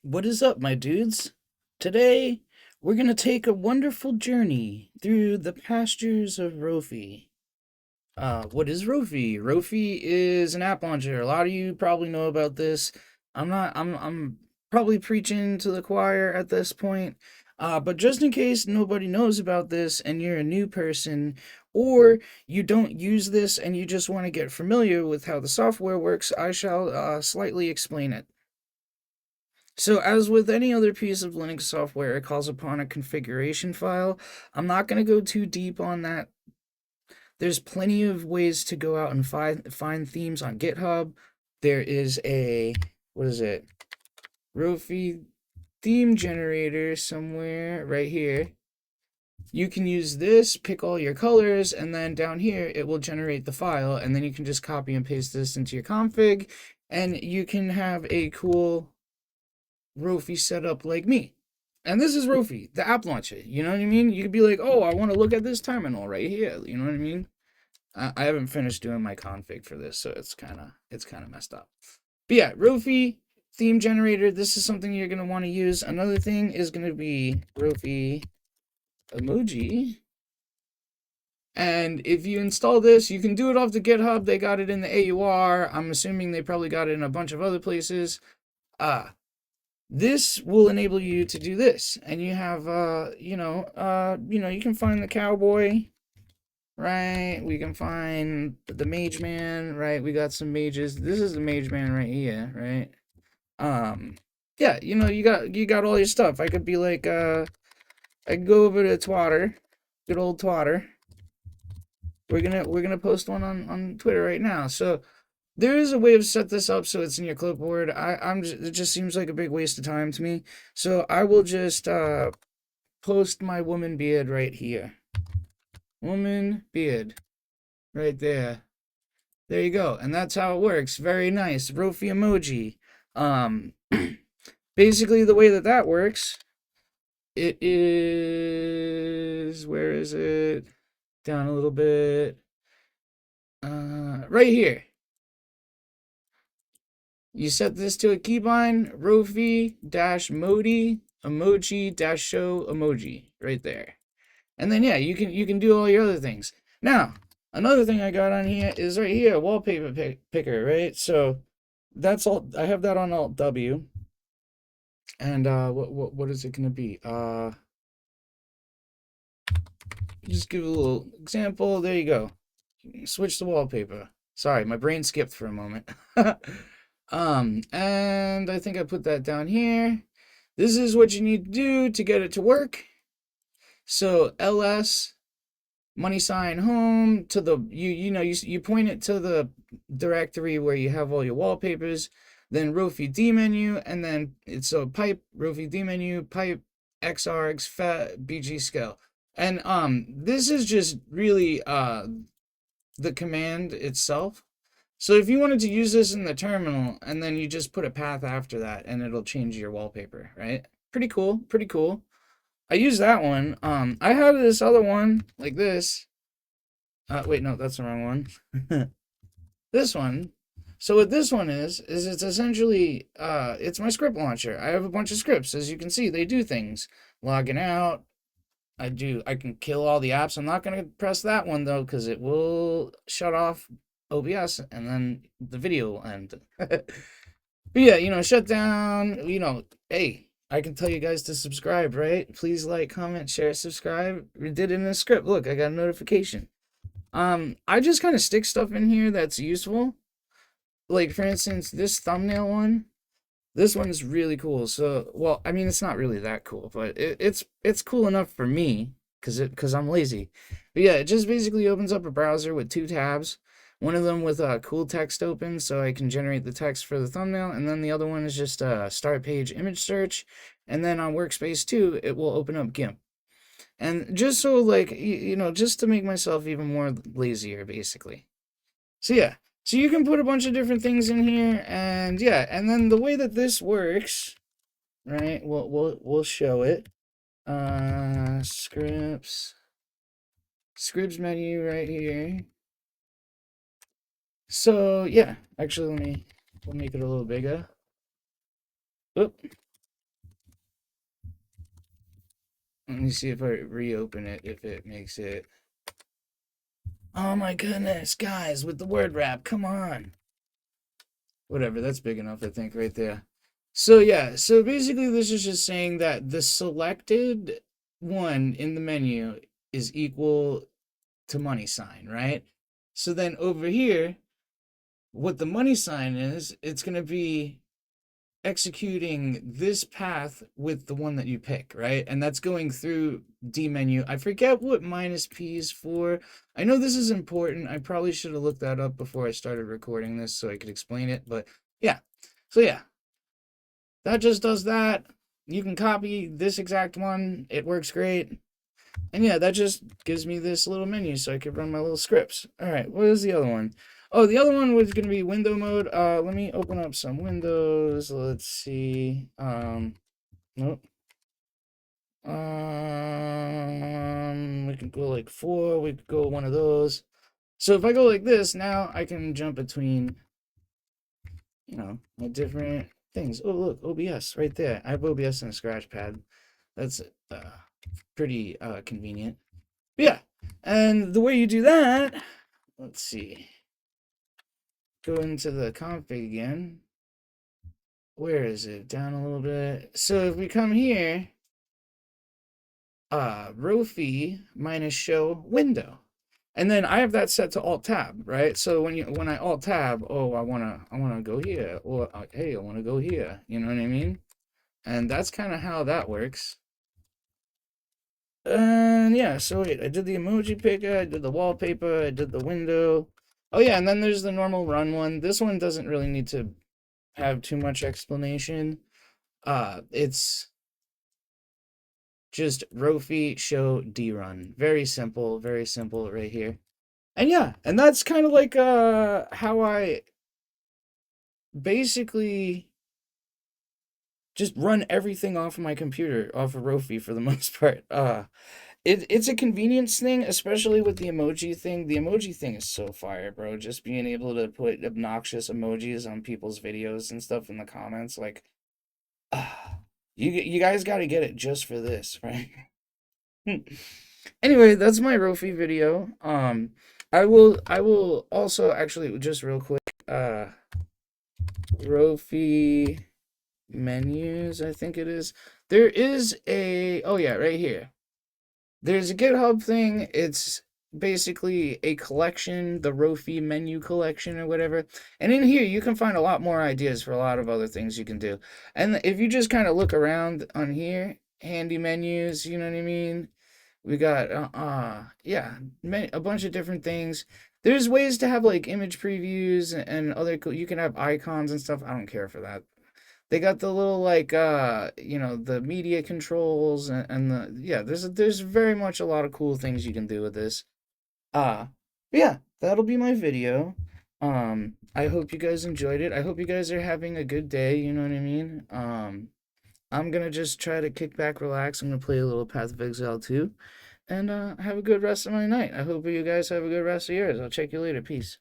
What is up, my dudes? Today, we're gonna take a wonderful journey through the pastures of Rofi. What is Rofi? Rofi is an app launcher. A lot of you probably know about this. I'm probably preaching to the choir at this point. But just in case nobody knows about this and you're a new person, or you don't use this and you just want to get familiar with how the software works, I shall slightly explain it. So, as with any other piece of Linux software, it calls upon a configuration file. I'm not going to go too deep on that. There's plenty of ways to go out and find themes on GitHub. There is a, what is it? Rofi theme generator somewhere right here. You can use this, pick all your colors, and then down here it will generate the file, and then you can just copy and paste this into your config, and you can have a cool Rofi setup like me. And this is Rofi, the app launcher. You know what I mean? You could be like, oh, I want to look at this terminal right here. You know what I mean? I haven't finished doing my config for this, so it's kind of messed up. But yeah, Rofi theme generator. This is something you're gonna want to use. Another thing is gonna be Rofi emoji. And if you install this, you can do it off the GitHub. They got it in the AUR. I'm assuming they probably got it in a bunch of other places. This will enable you to do this, and you have you can find the cowboy, right? We can find the mage man, right? We got some mages. This is the mage man right here, right? Yeah, you got all your stuff. I could be like I could go over to Twatter, good old Twatter. We're gonna post one on Twitter right now. So there is a way to set this up so it's in your clipboard. It just seems like a big waste of time to me. So I will just post my woman beard right here. Woman beard. Right there. There you go. And that's how it works. Very nice. Rofi emoji. Um basically the way that works, it is, where is it? Down a little bit. Right here. You set this to a keybind, rofi dash modi emoji dash show emoji right there. And then yeah, you can do all your other things. Now, another thing I got on here is right here, wallpaper picker, right? So that's all. I have that on Alt W. And what is it gonna be? Just give a little example. There you go. Switch the wallpaper. Sorry, my brain skipped for a moment. And I think I put that down here. This is what you need to do to get it to work. So ls money sign home to the you point it to the directory where you have all your wallpapers, then rofi d menu, and then it's a pipe rofi d menu pipe xargs fat bg scale. And this is just really the command itself. So if you wanted to use this in the terminal and then you just put a path after that and it'll change your wallpaper, right? Pretty cool, pretty cool. I use that one. I have this other one like this. Wait, no, that's the wrong one. This one. So what this one is it's essentially it's my script launcher. I have a bunch of scripts. As you can see, they do things. Logging out. I can kill all the apps. I'm not gonna press that one though, because it will shut off OBS and then the video will end. But yeah, shut down, hey, I can tell you guys to subscribe, right? Please like, comment, share, subscribe. We did it in a script. Look, I got a notification. I just kind of stick stuff in here that's useful. Like for instance, this thumbnail one. This one's really cool. So, well, I mean, it's not really that cool, but it's cool enough for me because I'm lazy. But yeah, it just basically opens up a browser with two tabs. One of them with cool text open, so I can generate the text for the thumbnail, and then the other one is just start page image search. And then on Workspace 2, it will open up GIMP. And just so like just to make myself even more lazier, basically. So yeah, so you can put a bunch of different things in here, and yeah, and then the way that this works, right? We'll show it. Scripts, scripts menu right here. So yeah, actually, we'll make it a little bigger. Oop. Let me see if I reopen it, if it makes it. Oh my goodness, guys, with the word wrap, come on. Whatever, that's big enough, I think, right there. So yeah, so basically this is just saying that the selected one in the menu is equal to money sign, right? So then over here, what the money sign is, it's going to be executing this path with the one that you pick, right? And that's going through D menu. I forget what minus P is for. I know this is important. I probably should have looked that up before I started recording this so I could explain it, but yeah. So yeah, that just does that. You can copy this exact one. It works great. And yeah, that just gives me this little menu so I can run my little scripts. All right, what is the other one? Oh, the other one was going to be window mode. Let me open up some windows. Let's see. Nope. We can go like 4. We could go one of those. So if I go like this, now I can jump between, my different things. Oh, look, OBS right there. I have OBS and a scratch pad. That's pretty convenient. But yeah, and the way you do that, let's see. Go into the config again. Where is it? Down a little bit. So if we come here, rofi minus show window. And then I have that set to alt tab, right? So when I alt tab, oh, I wanna go here, or hey, I wanna go here. You know what I mean? And that's kind of how that works. And yeah, so wait, I did the emoji picker, I did the wallpaper, I did the window. Oh yeah, and then there's the normal run one. This one doesn't really need to have too much explanation. It's just rofi show drun. Very simple right here. And yeah, and that's kind of like how I basically just run everything off of my computer, off of rofi for the most part. It's a convenience thing, especially with the emoji thing. The emoji thing is so fire, bro. Just being able to put obnoxious emojis on people's videos and stuff in the comments, like, you guys got to get it just for this, right? Anyway, that's my rofi video. I will also actually just real quick, rofi menus, I think it is. There is a, oh yeah, right here. There's a GitHub thing. It's basically a collection, the rofi menu collection or whatever. And in here, you can find a lot more ideas for a lot of other things you can do. And if you just kind of look around on here, handy menus, you know what I mean? We got, yeah, a bunch of different things. There's ways to have like image previews and other cool, you can have icons and stuff. I don't care for that. They got the little like the media controls and the yeah, there's very much a lot of cool things you can do with this. Uh yeah, that'll be my video. I hope you guys enjoyed it. I hope you guys are having a good day, you know what I mean? I'm gonna just try to kick back, relax. I'm gonna play a little Path of Exile 2 and have a good rest of my night. I hope you guys have a good rest of yours. I'll check you later. Peace.